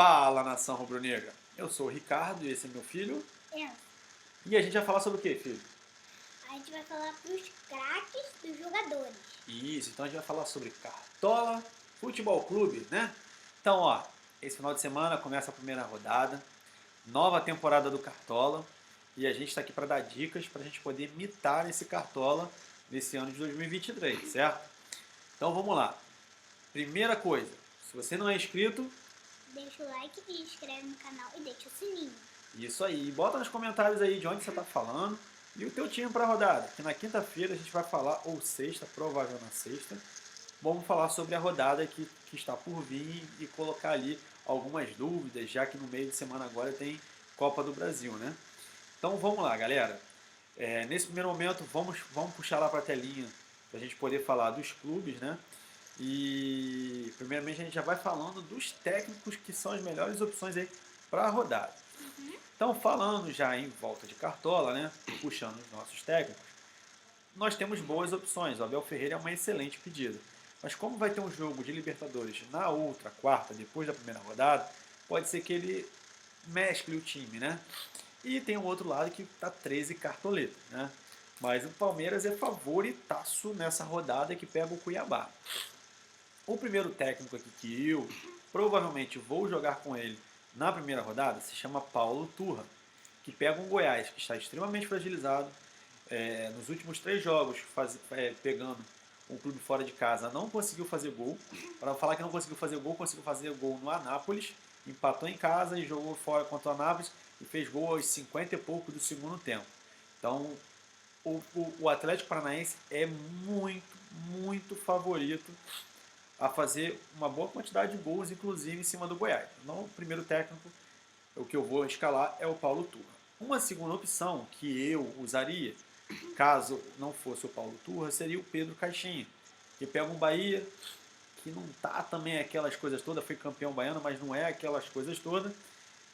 Fala, nação rubro-negra! Eu sou o Ricardo e esse é meu filho. É. E a gente vai falar sobre o que, filho? A gente vai falar pros craques dos jogadores. Isso, então a gente vai falar sobre Cartola Futebol Clube, né? Então, ó, esse final de semana começa a primeira rodada, nova temporada do Cartola, e a gente está aqui para dar dicas para a gente poder imitar esse Cartola nesse ano de 2023, certo? Então vamos lá. Primeira coisa, se você não é inscrito, Deixa o like e inscreve no canal e deixa o sininho. isso aí. Bota nos comentários aí de onde você está falando e o teu time para a rodada. Que na quinta-feira a gente vai falar, ou sexta, provável na sexta, vamos falar sobre a rodada que está por vir e colocar ali algumas dúvidas, já que no meio de semana agora tem Copa do Brasil, né? Então vamos lá, galera. Nesse primeiro momento, vamos puxar lá para a telinha para a gente poder falar dos clubes, né? E primeiramente a gente já vai falando dos técnicos que são as melhores opções aí para a rodada. Então, falando já em volta de Cartola, né, puxando os nossos técnicos, nós temos boas opções. O Abel Ferreira é uma excelente pedida. Mas como vai ter um jogo de Libertadores na outra quarta, depois da primeira rodada, pode ser que ele mescle o time, né? E tem o outro lado que está 13 cartoletas, né? Mas o Palmeiras é favoritaço nessa rodada que pega o Cuiabá. O primeiro técnico aqui que eu provavelmente vou jogar com ele na primeira rodada se chama Paulo Turra, que pega um Goiás que está extremamente fragilizado. Nos últimos 3 jogos, pegando um clube fora de casa, não conseguiu fazer gol. Para falar que não conseguiu fazer gol no Anápolis, empatou em casa e jogou fora contra o Anápolis e fez gol aos 50 e pouco do segundo tempo. Então, o Atlético Paranaense é muito, muito favorito a fazer uma boa quantidade de gols, inclusive em cima do Goiás. Então, o primeiro técnico, o que eu vou escalar é o Paulo Turra. Uma segunda opção que eu usaria, caso não fosse o Paulo Turra, seria o Pedro Caixinha, que pega um Bahia, que não tá também aquelas coisas todas, foi campeão baiano, mas não é aquelas coisas todas.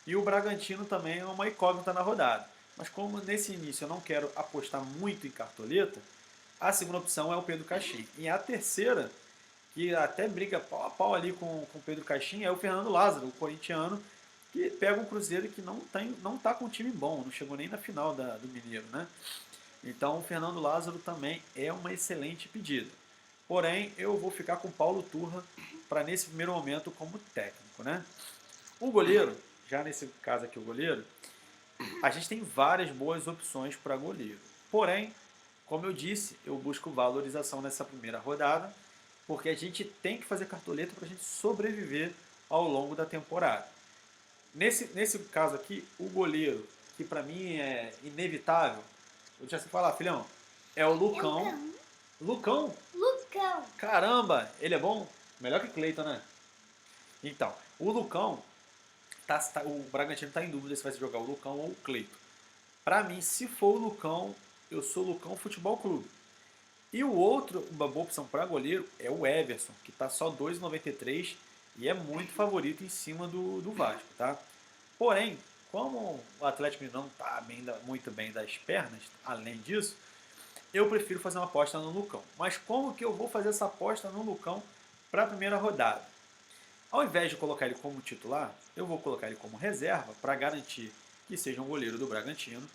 E o Bragantino também é uma incógnita na rodada. Mas como nesse início eu não quero apostar muito em cartoleta, a segunda opção é o Pedro Caixinha. E a terceira, que até briga pau a pau ali com o Pedro Caixinha, é o Fernando Lázaro, o corintiano, que pega um Cruzeiro que não tá com um time bom, não chegou nem na final do Mineiro, né? Então o Fernando Lázaro também é uma excelente pedida. Porém, eu vou ficar com o Paulo Turra para nesse primeiro momento como técnico, né? O goleiro, já nesse caso aqui o goleiro, a gente tem várias boas opções para goleiro. Porém, como eu disse, eu busco valorização nessa primeira rodada, porque a gente tem que fazer cartoleta para a gente sobreviver ao longo da temporada. Nesse caso aqui, o goleiro, que para mim é inevitável, eu já sei falar, filhão, é o Lucão. Lucão? Lucão. Caramba, ele é bom? Melhor que Cleiton, né? Então, o Lucão, o Bragantino está em dúvida se vai jogar o Lucão ou o Cleiton. Para mim, se for o Lucão, eu sou o Lucão Futebol Clube. E o outro, uma boa opção para goleiro, é o Everson, que está só 2,93 e é muito favorito em cima do Vasco, tá? Porém, como o Atlético não está muito bem das pernas, além disso, eu prefiro fazer uma aposta no Lucão. Mas como que eu vou fazer essa aposta no Lucão para a primeira rodada? Ao invés de colocar ele como titular, eu vou colocar ele como reserva para garantir que seja um goleiro do Bragantino.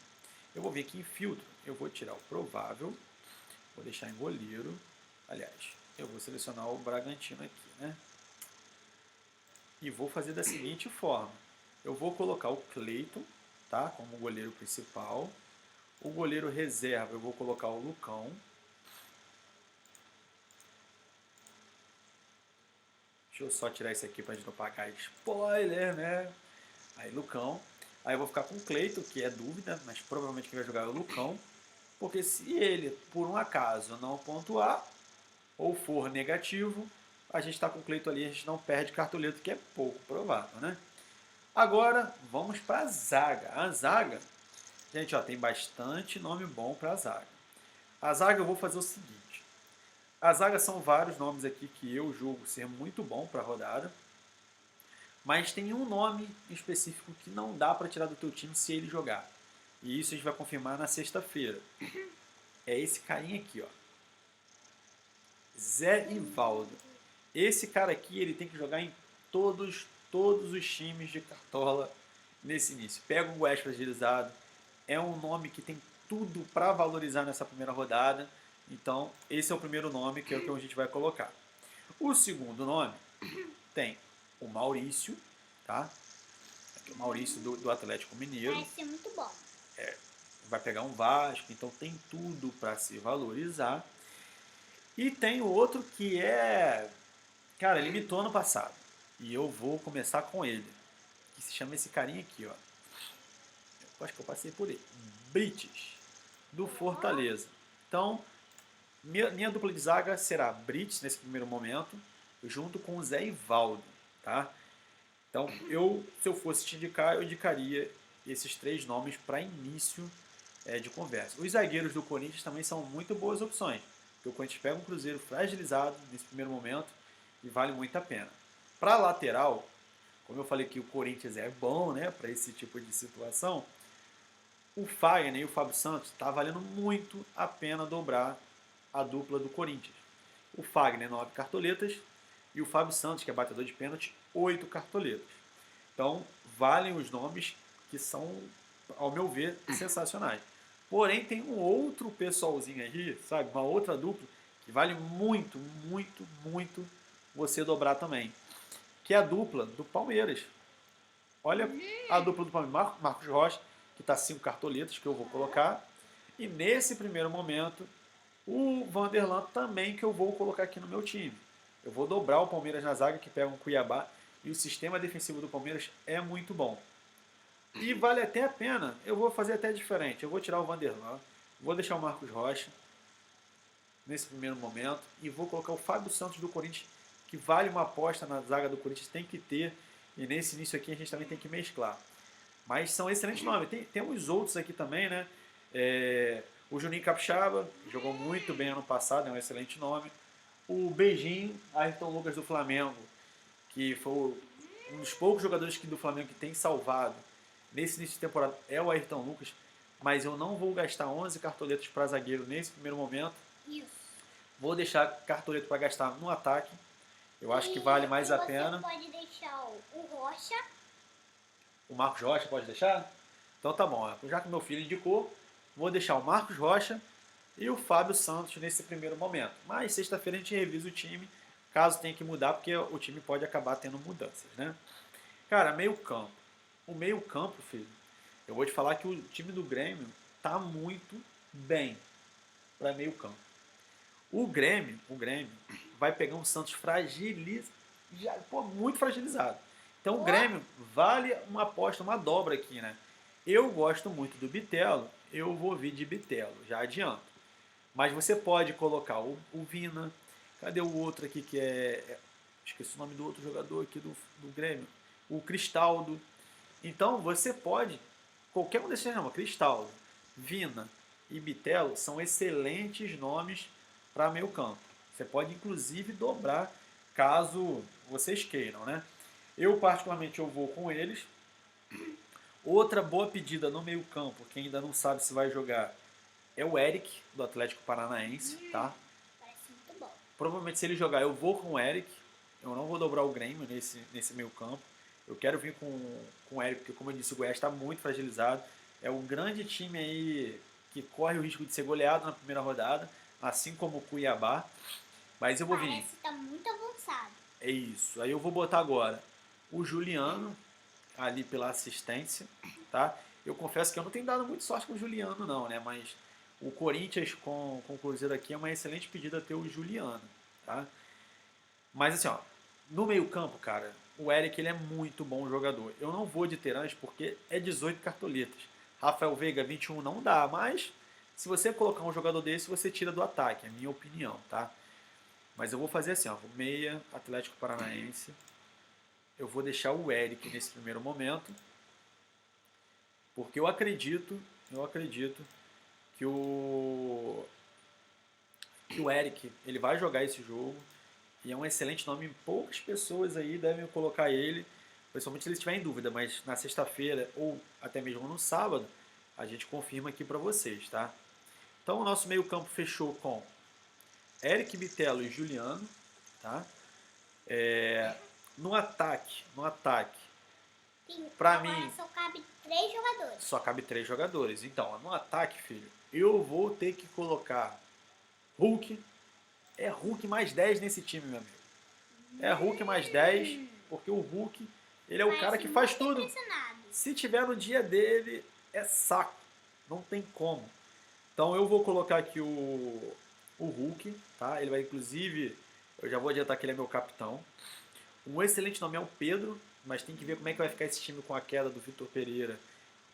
Eu vou vir aqui em filtro, eu vou tirar o provável, vou deixar em goleiro. Aliás, eu vou selecionar o Bragantino aqui, né? E vou fazer da seguinte forma. Eu vou colocar o Cleiton, tá? Como goleiro principal. O goleiro reserva eu vou colocar o Lucão. Deixa eu só tirar isso aqui para a gente não pagar spoiler, né? Aí Lucão. Aí eu vou ficar com o Cleiton, que é dúvida, mas provavelmente quem vai jogar é o Lucão. Porque se ele, por um acaso, não pontuar ou for negativo, a gente está com o Cleiton ali, a gente não perde cartoleta, que é pouco provável, né? Agora, vamos para a zaga. A zaga, gente, ó, tem bastante nome bom para a zaga. A zaga eu vou fazer o seguinte. A zaga são vários nomes aqui que eu julgo ser muito bom para a rodada. Mas tem um nome específico que não dá para tirar do teu time se ele jogar. E isso a gente vai confirmar na sexta-feira. É esse carinha aqui, ó. Zé Ivaldo. Esse cara aqui, ele tem que jogar em todos todos os times de Cartola nesse início. Pega o Goiás fragilizado, é um nome que tem tudo para valorizar nessa primeira rodada, então esse é o primeiro nome que é o que a gente vai colocar. O segundo nome tem o Maurício, tá? Aqui, o Maurício do Atlético Mineiro. Vai ser muito bom. Vai pegar um Vasco, então tem tudo para se valorizar. E tem o outro que é... Cara, ele imitou ano passado. E eu vou começar com ele. Que se chama esse carinha aqui, ó. Eu acho que eu passei por ele. Brites, do Fortaleza. Então, minha dupla de zaga será Brites nesse primeiro momento, junto com o Zé Ivaldo, tá? Então, se eu fosse te indicar, eu indicaria esses três nomes para início de conversa. Os zagueiros do Corinthians também são muito boas opções, porque o Corinthians pega um Cruzeiro fragilizado nesse primeiro momento e vale muito a pena. Para lateral, como eu falei que o Corinthians é bom, né, para esse tipo de situação, o Fagner e o Fábio Santos está valendo muito a pena dobrar a dupla do Corinthians. O Fagner, 9 cartoletas, e o Fábio Santos, que é batedor de pênalti, 8 cartoletas. Então, valem os nomes que são, ao meu ver, sensacionais. Porém, tem um outro pessoalzinho aí, sabe? Uma outra dupla que vale muito, muito, muito você dobrar também. Que é a dupla do Palmeiras. Olha a dupla do Palmeiras. Marcos Rocha, que está 5 cartoletas, que eu vou colocar. E nesse primeiro momento, o Vanderlan também, que eu vou colocar aqui no meu time. Eu vou dobrar o Palmeiras na zaga, que pega um Cuiabá. E o sistema defensivo do Palmeiras é muito bom. E vale até a pena, eu vou fazer até diferente. Eu vou tirar o Vanderlan, vou deixar o Marcos Rocha nesse primeiro momento e vou colocar o Fábio Santos do Corinthians, que vale uma aposta na zaga do Corinthians, tem que ter. E nesse início aqui a gente também tem que mesclar. Mas são excelentes nomes. Tem uns outros aqui também, né? O Juninho Capixaba, jogou muito bem ano passado, é um excelente nome. O Beijinho, Ayrton Lucas do Flamengo, que foi um dos poucos jogadores do Flamengo que tem salvado nesse início de temporada, é o Ayrton Lucas, mas eu não vou gastar 11 cartoletas para zagueiro nesse primeiro momento. Isso. Vou deixar cartoleta para gastar no ataque. Eu acho que vale mais a pena. Você pode deixar o Rocha. O Marcos Rocha pode deixar? Então tá bom. Já que meu filho indicou, vou deixar o Marcos Rocha e o Fábio Santos nesse primeiro momento. Mas sexta-feira a gente revisa o time, caso tenha que mudar, porque o time pode acabar tendo mudanças, né? Cara, meio campo. O meio campo, filho, eu vou te falar que o time do Grêmio tá muito bem para meio campo. O Grêmio vai pegar um Santos muito fragilizado. Então o Grêmio vale uma aposta, uma dobra aqui, né? Eu gosto muito do Bitelo, eu vou vir de Bitelo, já adianto. Mas você pode colocar o Vina, cadê o outro aqui que esqueci o nome do outro jogador aqui do Grêmio, o Cristaldo. Então você pode, qualquer um desses nomes, Cristaldo, Vina e Bitelo são excelentes nomes para meio campo. Você pode inclusive dobrar caso vocês queiram, né? Eu particularmente eu vou com eles. Outra boa pedida no meio campo, que ainda não sabe se vai jogar, é o Eric, do Atlético Paranaense, tá? Parece muito bom. Provavelmente se ele jogar eu vou com o Eric. Eu não vou dobrar o Grêmio nesse meio campo. Eu quero vir com o Eric, porque como eu disse, o Goiás está muito fragilizado. É um grande time aí que corre o risco de ser goleado na primeira rodada, assim como o Cuiabá. Mas eu vou vir. Parece que tá muito avançado. É isso. Aí eu vou botar agora o Juliano ali pela assistência, tá? Eu confesso que eu não tenho dado muito sorte com o Juliano não, né? Mas o Corinthians com o Cruzeiro aqui é uma excelente pedida ter o Juliano, tá? Mas assim, ó, no meio campo, cara, o Eric ele é muito bom jogador. Eu não vou de Terãs porque é 18 cartoletas. Rafael Veiga 21 não dá, mas se você colocar um jogador desse, você tira do ataque, é a minha opinião, tá? Mas eu vou fazer assim, ó, meia, Atlético Paranaense. Eu vou deixar o Eric nesse primeiro momento, porque eu acredito que o Eric ele vai jogar esse jogo e é um excelente nome. Poucas pessoas aí devem colocar ele, principalmente se ele estiver em dúvida, mas na sexta-feira ou até mesmo no sábado a gente confirma aqui para vocês, tá? Então o nosso meio campo fechou com Eric, Bitelo e Juliano, tá? No ataque, Sim, pra agora mim, só cabe 3 jogadores. só cabe 3 jogadores. Então, no ataque, filho, eu vou ter que colocar Hulk. É Hulk mais 10 nesse time, meu amigo. É Hulk mais 10, porque o Hulk, ele é o cara Parece que faz muito tudo. impressionado. Se tiver no dia dele, é saco. Não tem como. Então eu vou colocar aqui o Hulk, tá? Ele vai, inclusive, eu já vou adiantar que ele é meu capitão. Um excelente nome é o Pedro, mas tem que ver como é que vai ficar esse time com a queda do Vitor Pereira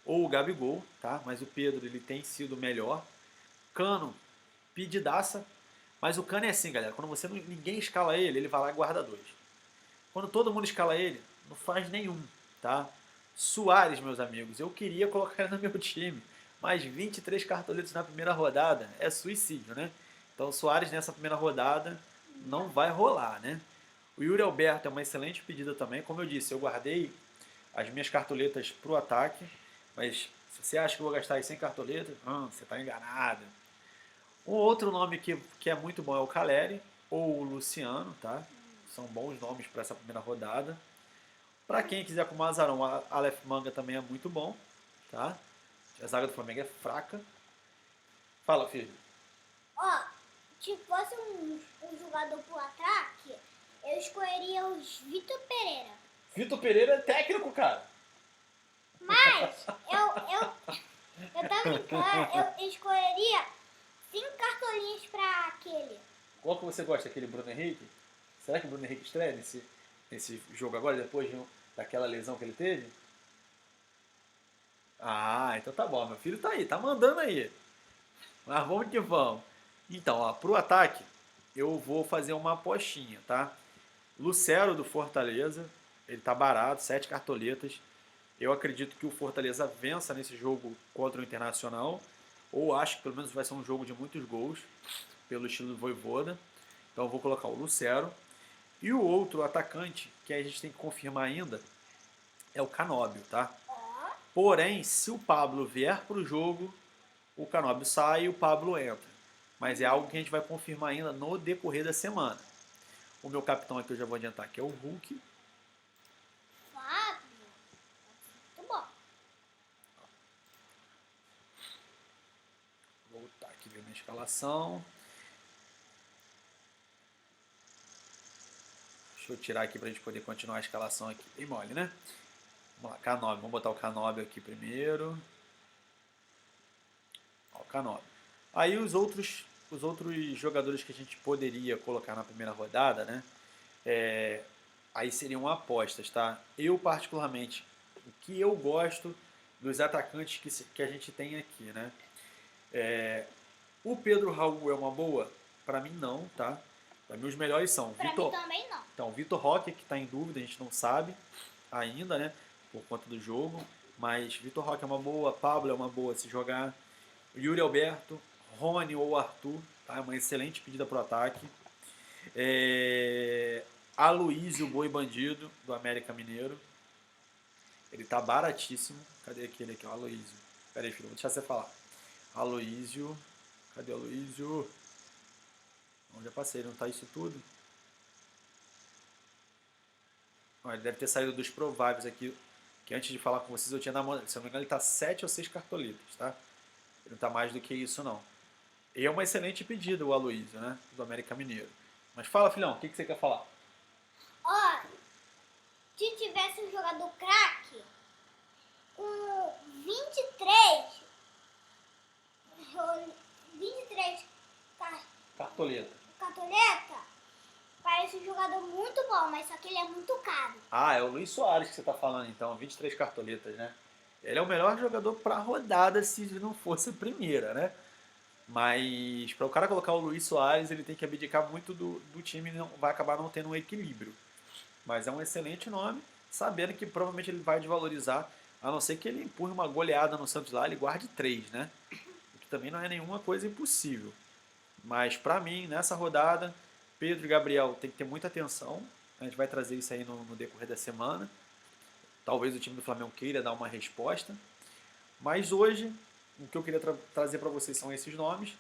ou o Gabigol, tá? Mas o Pedro, ele tem sido melhor. Cano, pedidaça. Mas o Cano é assim, galera. Quando ninguém escala ele, ele vai lá e guarda dois. Quando todo mundo escala ele, não faz nenhum, tá? Soares, meus amigos, eu queria colocar ele no meu time, mas 23 cartoletas na primeira rodada é suicídio, né? Então, Soares nessa primeira rodada não vai rolar, né? O Yuri Alberto é uma excelente pedida também. Como eu disse, eu guardei as minhas cartoletas para o ataque, mas se você acha que eu vou gastar as 100 cartoletas, você está enganado. Um outro nome que é muito bom é o Caleri ou o Luciano, tá? São bons nomes para essa primeira rodada. Para quem quiser com o Mazarão, a Aleph Manga também é muito bom, tá? A zaga do Flamengo é fraca. Fala, filho. Ó, se fosse um jogador pro ataque, eu escolheria os Vitor Pereira. Vitor Pereira é técnico, cara. Mas eu tava brincando, eu escolheria 5 cartolinhas pra aquele. Qual que você gosta? Aquele Bruno Henrique? Será que o Bruno Henrique estreia nesse jogo agora, depois daquela lesão que ele teve? Ah, então tá bom. Meu filho tá aí, tá mandando aí. Mas vamos que vamos. Então, ó, pro ataque, eu vou fazer uma apostinha, tá? Lucero do Fortaleza, ele tá barato, 7 cartoletas. Eu acredito que o Fortaleza vença nesse jogo contra o Internacional, ou acho que pelo menos vai ser um jogo de muitos gols, pelo estilo do Vojvoda. Então eu vou colocar o Lucero. E o outro atacante, que a gente tem que confirmar ainda, é o Canóbio, tá? Ó, Porém, se o Pablo vier para o jogo, o Canóbio sai e o Pablo entra. Mas é algo que a gente vai confirmar ainda no decorrer da semana. O meu capitão aqui eu já vou adiantar que é o Hulk. Fábio. Muito bom. Vou voltar aqui ver minha escalação. Deixa eu tirar aqui para a gente poder continuar a escalação aqui. Bem mole, né? Vamos lá, Canóbio. Vamos botar o Canóbio aqui primeiro. Ó, o Canóbio. Aí os outros jogadores que a gente poderia colocar na primeira rodada, né? Aí seriam apostas, tá? Eu, particularmente, o que eu gosto dos atacantes que a gente tem aqui, né? O Pedro Raul é uma boa? Para mim, não, tá? Para mim, os melhores são Pra mim também não. Então, Vitor Roque, que está em dúvida, a gente não sabe ainda, né? Por conta do jogo. Mas Vitor Roque é uma boa, Pablo é uma boa se jogar. Yuri Alberto, Rony ou Arthur, tá? É uma excelente pedida para o ataque. Aloísio Boi Bandido, do América Mineiro. Ele tá baratíssimo. Cadê aquele aqui, o Aloísio? Pera aí, filho, vou deixar você falar. Aloísio. Cadê o Aloísio? Não, já passei, não tá isso tudo? Ele deve ter saído dos prováveis aqui, que antes de falar com vocês eu tinha na mão. Se eu não me engano, ele tá 7 ou 6 cartoletas, tá? Ele não tá mais do que isso, não. E é uma excelente pedida o Aloísio, né? Do América Mineiro. Mas fala, filhão, o que você quer falar? Ó, se tivesse um jogador craque, com 23 Cartoleta. cartoleta, parece um jogador muito bom, mas só que ele é muito caro. Ah, é o Luiz Soares que você tá falando, então. 23 cartoletas, né? Ele é o melhor jogador pra rodada se não fosse a primeira, né? Mas para o cara colocar o Luiz Soares, ele tem que abdicar muito do time e não, vai acabar não tendo um equilíbrio. Mas é um excelente nome, sabendo que provavelmente ele vai desvalorizar, a não ser que ele empurre uma goleada no Santos lá, ele guarde 3, né? O que também não é nenhuma coisa impossível. Mas para mim, nessa rodada, Pedro e Gabriel tem que ter muita atenção. A gente vai trazer isso aí no decorrer da semana. Talvez o time do Flamengo queira dar uma resposta. Mas hoje, o que eu queria trazer para vocês são esses nomes.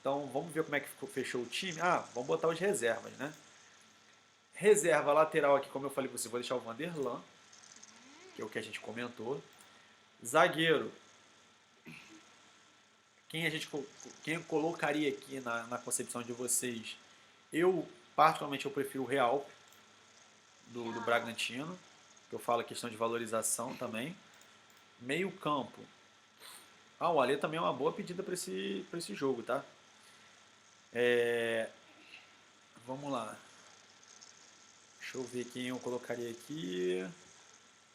Então vamos ver como é que fechou o time. Ah, vamos botar os reservas, né? Reserva lateral aqui, como eu falei pra você, vou deixar o Vanderlan, que é o que a gente comentou. Zagueiro, quem eu colocaria aqui na concepção de vocês? Eu, particularmente, eu prefiro o Real, do Bragantino, que eu falo a questão de valorização também. Meio campo. Ah, o Alê também é uma boa pedida para esse jogo, tá? Vamos lá. Deixa eu ver quem eu colocaria aqui.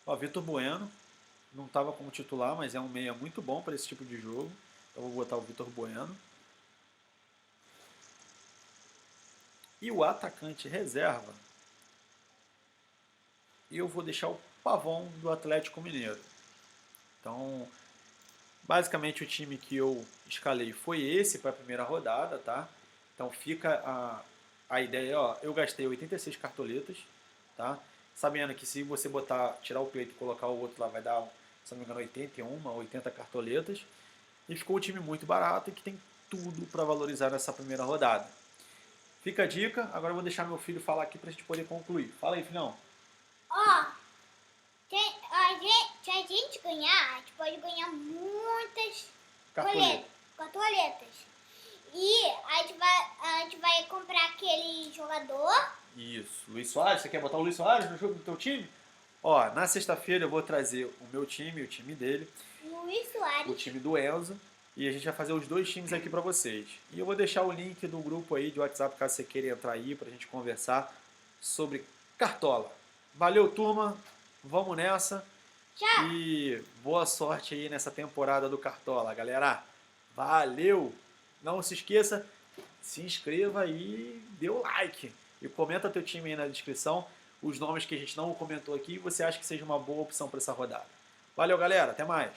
Ó, Vitor Bueno. Não estava como titular, mas é um meia muito bom para esse tipo de jogo. Então vou botar o Vitor Bueno. E o atacante reserva, eu vou deixar o Pavon do Atlético Mineiro. Então, basicamente o time que eu escalei foi esse para a primeira rodada, tá? Então fica a ideia, ó, eu gastei 86 cartoletas, tá? Sabendo que se você tirar o pleito e colocar o outro lá, vai dar, se não me engano, 81, 80 cartoletas. E ficou um time muito barato e que tem tudo para valorizar nessa primeira rodada. Fica a dica, agora eu vou deixar meu filho falar aqui para a gente poder concluir. Fala aí, filhão. Ó, se a gente ganhar, a gente pode ganhar muitas cartoletas. E a gente vai comprar aquele jogador. Isso, Luiz Soares, você quer botar o Luiz Soares no jogo do teu time? Ó, na sexta-feira eu vou trazer o meu time, o time dele, Luiz Soares. o time do Enzo, e a gente vai fazer os dois times aqui para vocês. E eu vou deixar o link do grupo aí de WhatsApp, caso você queira entrar aí, pra gente conversar sobre Cartola. Valeu, turma, vamos nessa. Tchau. E boa sorte aí nessa temporada do Cartola, galera. Valeu! Não se esqueça, se inscreva e dê o like. E comenta teu time aí na descrição, os nomes que a gente não comentou aqui, e você acha que seja uma boa opção para essa rodada. Valeu, galera, até mais!